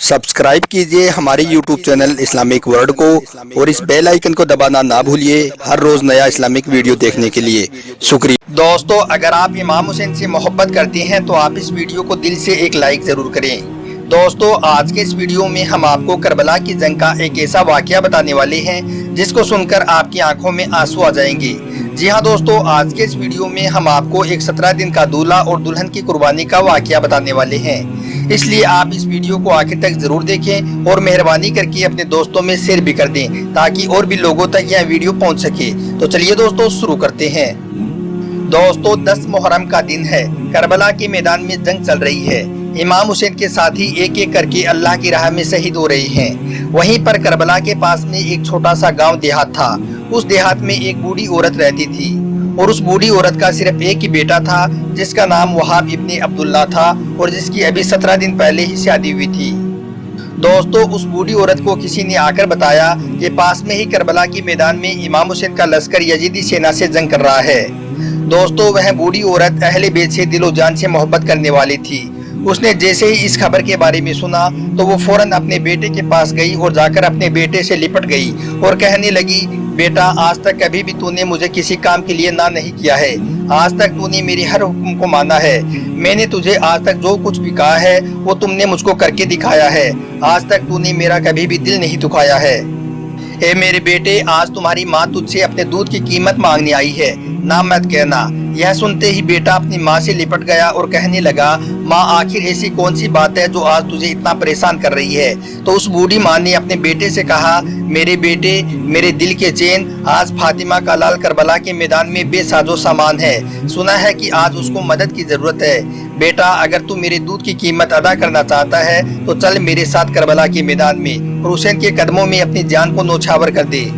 Subscribe कीजिए हमारे YouTube channel Islamic world को और इस बेल आइकन को दबाना ना भूलिए हर रोज नया इस्लामिक वीडियो देखने के लिए। शुक्रिया। दोस्तों, अगर आप इमाम हुसैन से मोहब्बत करते हैं तो आप इस वीडियो को दिल से एक लाइक जरूर करें। दोस्तों, आज के इस वीडियो में हम आपको करबला की जंग का एक ऐसा वाकया बताने वाले हैं जिसको सुनकर आपकी आंखों में आंसू आ जाएंगे। जी हाँ दोस्तों, आज के इस वीडियो में हम आपको एक 17 दिन का दूल्हा और दुल्हन की कुर्बानी का वाकया बताने वाले हैं, इसलिए आप इस वीडियो को आखिर तक जरूर देखें और मेहरबानी करके अपने दोस्तों में शेयर भी कर दें ताकि और भी लोगों तक यह वीडियो पहुंच सके। तो चलिए दोस्तों शुरू करते हैं। दोस्तों, 10 मुहर्रम का दिन है। करबला के मैदान में जंग चल रही है। इमाम हुसैन के साथी एक एक करके अल्लाह की राह में शहीद हो रहे हैं। वहीं पर करबला के पास में एक छोटा सा गांव देहात था। उस देहात में एक बूढ़ी औरत रहती थी और उस बूढ़ी औरत का सिर्फ एक ही बेटा था जिसका नाम वहाब इब्ने अब्दुल्ला था और जिसकी अभी 17 दिन पहले ही शादी हुई थी। दोस्तों, उस बूढ़ी औरत को किसी ने आकर बताया कि पास में ही करबला के मैदान में इमाम हुसैन का लश्कर यजीदी सेना से जंग कर रहा है। दोस्तों, वह बूढ़ी औरत अहले बैत से दिलो जान से मोहब्बत करने वाली थी। उसने जैसे ही इस खबर के बारे में सुना तो वो फौरन अपने बेटे के पास गई और जाकर अपने बेटे से लिपट गई और कहने लगी, बेटा, आज तक कभी भी तूने मुझे किसी काम के लिए ना नहीं किया है। आज तक तूने मेरी हर हुक्म को माना है। मैंने तुझे आज तक जो कुछ भी कहा है वो तुमने मुझको करके दिखाया है। आज तक तूने मेरा कभी भी दिल नहीं दुखाया है। ए मेरे बेटे, आज तुम्हारी माँ तुझसे अपने दूध की कीमत मांगने आई है, ना मत कहना। यह सुनते ही बेटा अपनी माँ से लिपट गया और कहने लगा, माँ, आखिर ऐसी कौन सी बात है जो आज तुझे इतना परेशान कर रही है। तो उस बूढ़ी माँ ने अपने बेटे से कहा, मेरे बेटे, मेरे दिल के चैन, आज फातिमा का लाल करबला के मैदान में बेसाजो सामान है। सुना है कि आज उसको मदद की जरूरत है। बेटा, अगर तू मेरे दूध की कीमत अदा करना चाहता है तो चल मेरे साथ करबला के मैदान में और हुसैन के कदमों में अपनी जान को नौछावर कर दे।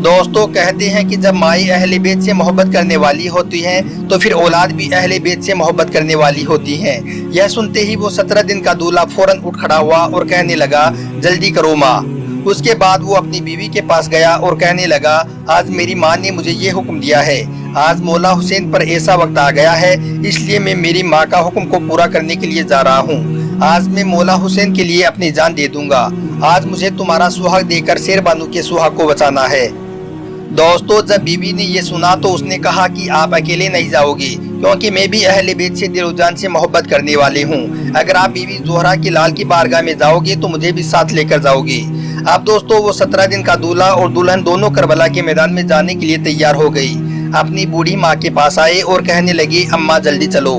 दोस्तों, कहते हैं कि जब माई अहले बैत से मोहब्बत करने वाली होती है तो फिर औलाद भी अहले बैत से मोहब्बत करने वाली होती है। यह सुनते ही वो 17 दिन का दूल्हा फौरन उठ खड़ा हुआ और कहने लगा, जल्दी करो माँ। उसके बाद वो अपनी बीवी के पास गया और कहने लगा, आज मेरी माँ ने मुझे ये हुक्म दिया है। आज मौला हुसैन पर ऐसा वक्त आ गया है, इसलिए मैं मेरी माँ का हुक्म को पूरा करने के लिए जा रहा हूँ। आज मैं मौला हुसैन के लिए अपनी जान दे दूंगा। आज मुझे तुम्हारा सुहाग देकर शेरबानू के सुहाग को बचाना है। दोस्तों, जब बीवी ने ये सुना तो उसने कहा कि आप अकेले नहीं जाओगे, क्योंकि मैं भी अहले बैत से दिलो जान से मोहब्बत करने वाले हूँ। अगर आप बीवी ज़ोहरा की लाल की बारगाह में जाओगे तो मुझे भी साथ लेकर जाओगे। अब दोस्तों, वो 17 दिन का दूल्हा और दुल्हन दोनों करबला के मैदान में जाने के लिए तैयार हो गई। अपनी बूढ़ी माँ के पास आए और कहने लगी, अम्मा जल्दी चलो।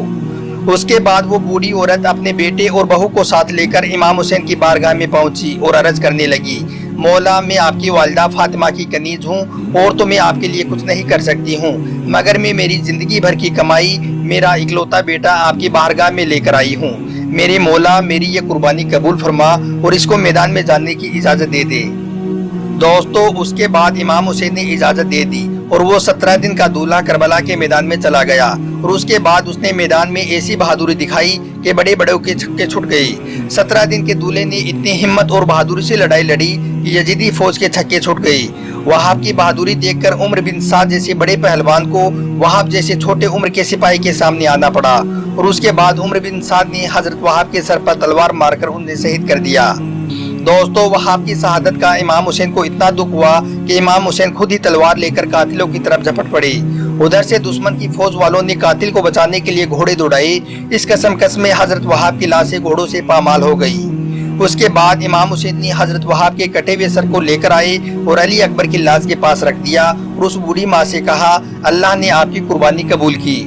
उसके बाद वो बूढ़ी औरत अपने बेटे और बहू को साथ लेकर इमाम हुसैन की बारगाह में पहुंची और अर्ज करने लगी, मौला, मैं आपकी वालिदा फातिमा की कनीज हूँ और तो मैं आपके लिए कुछ नहीं कर सकती हूँ, मगर मैं मेरी जिंदगी भर की कमाई मेरा इकलौता बेटा आपकी बारगाह में लेकर आई हूँ। मेरे मौला, मेरी ये कुर्बानी कबूल फरमा और इसको मैदान में जाने की इजाजत दे दे। दोस्तों, उसके बाद इमाम हुसैन ने इजाजत दे दी और वो 17 दिन का दूल्हा करबला के मैदान में चला गया और उसके बाद उसने मैदान में ऐसी बहादुरी दिखाई कि बड़े बड़ों के छक्के छुट गई। 17 दिन के दूल्हे ने इतनी हिम्मत और बहादुरी से लड़ाई लड़ी कि यजीदी फौज के छक्के छुट गई। वहाब की बहादुरी देखकर उमर बिन साद जैसे बड़े पहलवान को वहाब जैसे छोटे उम्र के सिपाही के सामने आना पड़ा और उसके बाद उमर बिन साद ने हजरत वहाब के सर पर तलवार मारकर उन्हें शहीद कर दिया। दोस्तों, वहाब की शहादत का इमाम हुसैन को इतना दुख हुआ कि इमाम हुसैन खुद ही तलवार लेकर कातिलों की तरफ झपट पड़े। उधर से दुश्मन की फौज वालों ने कातिल को बचाने के लिए घोड़े दौड़ाए। इस कसम में हजरत वहाब की लाशें घोड़ों से पामाल हो गई। उसके बाद इमाम हुसैन ने हजरत वहाब के कटे हुए सर को लेकर आए और अली अकबर की लाश के पास रख दिया और उस बूढ़ी माँ से कहा, अल्लाह ने आपकी कुर्बानी कबूल की।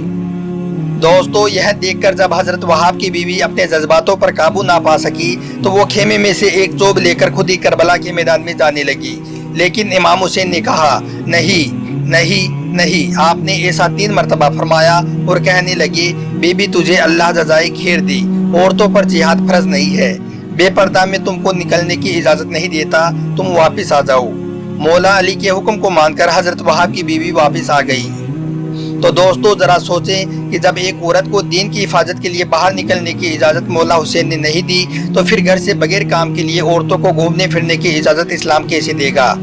दोस्तों, यह देखकर जब हजरत वहाब की बीवी अपने जज्बातों पर काबू ना पा सकी तो वो खेमे में से एक चोब लेकर खुद ही करबला के मैदान में जाने लगी। लेकिन इमाम हुसैन ने कहा, नहीं नहीं नहीं, आपने ऐसा 3 मरतबा फरमाया और कहने लगे, बीबी, तुझे अल्लाह जज़ाए खैर दी। औरतों पर जिहाद फर्ज नहीं है। बेपर्दा में तुमको निकलने की इजाजत नहीं देता, तुम वापिस आ जाओ। मौला अली के हुक्म को मानकर हजरत वहाब की बीवी वापिस आ गई। तो दोस्तों, जरा सोचें कि जब एक औरत को दीन की हिफाजत के लिए बाहर निकलने की इजाजत मौला हुसैन ने नहीं दी तो फिर घर से बगैर काम के लिए औरतों को घूमने फिरने की इजाजत इस्लाम कैसे देगा।